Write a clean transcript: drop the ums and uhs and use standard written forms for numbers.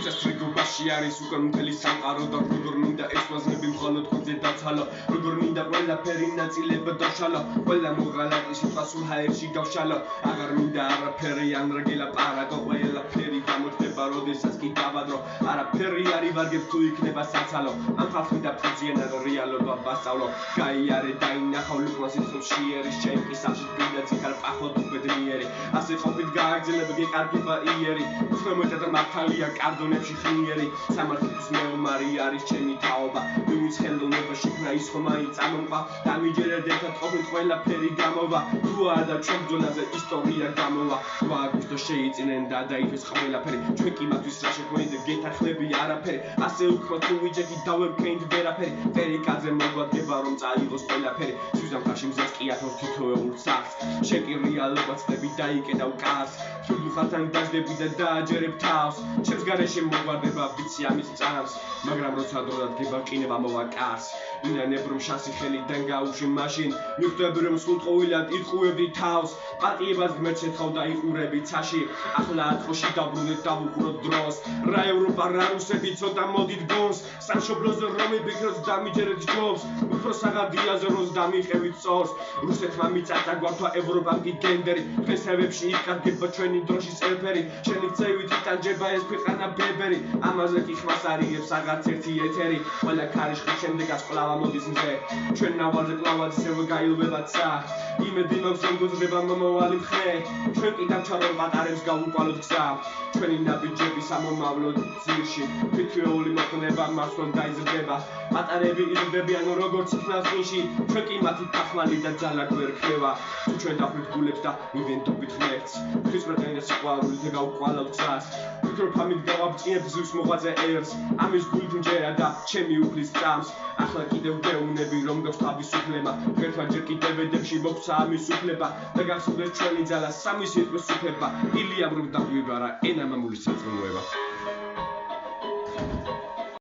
სიცოცხლეობაში არის უკვე მთელი სამყარო და როგორ მინდა ესვაზნები მხოლოდ ხოძე დაცალო როგორ მინდა ყველაფერი ნაწილება დავშალო ყველა მოღალატე სიტყვა სულ ჰაერში გავშალო აღარ მინდა არაფერი ან რგელა პარაგო ყველაფერი გამოჩნდება როდესაც კი დავადრო არაფერი არ ივარგებს თუ იქნება საცალო ამ ხალხი და ფუძიანა რეალობა ვასწავლო გაიარე დაინახავ ლუკმას სიტყვში ერის ჩემი სახში პირდა ციხარ პახოთ ბედნიერი ასე ყოფილ გააგზელებ გეკარგება იერი უფრო მეტად მართალია კარდონებში ხნიერი სამართლის მეომარი არის ჩემი თაობა ვინც ხელოვნება შექმნა ის ხომ მაინც ამომყვა დამიჯერეთ ერთად ყოფილ ყველაფერი გამოვა თუ არა და ჩვენ ბრძოლაზე ისტორია გამოვა გვაგვისტო შეიწინენ და დაიფეს ყველაფერი ჩვენ კი მათთვის რა შექმნით გეთახლები არაფერი ასე უფრო თუ ვიჯექი დავებქენთ ვერაფერი ფერიკაძე მოგვადგება რომ წაიღოს ყველაფერი სიზამთარში მზეს კი ათავს თითოეულ სახლს შენ კი რეალობა ცდები დაიკედავ კარს ხალხთან დაждები და დააჯერებ თავს ჩემს გარეშე მოგვარდება ვიცი ამის წამს მაგრამ როცა დრო დადგება ყინება მოვა კარს ინანებ რომ შანსი ხელიდან გაუშვი მაშინ მიხვდები რომ სულყოვილად იტყუებდი თავს პატიებას ღმერთს ეთხოვ და იყურები ცაში ახლა ატყოში დაბრუნეთ დავუყუროთ დროს რა ევროპა რა რუსები ცოტა მოდით გონს სამშობლოზე რომ იბიქროთ დამიჯერეთ ჯობს უფრო საღადიაზე როს დამიყევით წორს რუსეთმა მიწათა გვართა ევროპამ კი გენდერი დღესავებში იკარგება ჩვენი დროშის ელფერი შენი წევით იტანჯება ეს ქვეყანა ბებერი ამაზე კი ხმას არიგებს აღარც ერთი ეთერი ყველა ქარიშხის შემდეგაც ყლავა მოდის მზე ჩვენ ნავალზე ყლავად ისევ გაილვება ცა იმედი მაქვს რომ გოძრება მომავალი მხე ჩვენ კი დავჩარო პატარებს გავუყვალოთ გზა ჩვენი ნაბიჯები სამომავლო ძირში თითოეული მოხდება მარცხნივ დაიზრდება პატარები იზრდებიან როგორც ხნასში ჩვენ კი მათი თახმალი და ძალა გვერქება თუ ჩვენ დავხვით გულებს და მივენდობით ღმერთს ხის პრეტენზია სიყვარულით გავუყვალავთ გზას ვიქრობ ამით გავაბწყინებ ზუსტ მოღვაწე ერს ამის გულით მჯერა და ჩემი უფლის წამს ახლა კიდევ გეუნები რომ გვაქვს თავისუფლება ერთმანეთს კიდევ ვედებში მოგვცა ამის უფლება და გახსოვდეს ჩვენი ძალა სამი სიტყვის უფლება ილიამ რომ დაგვიბარა ენა მამულის საწმუნოება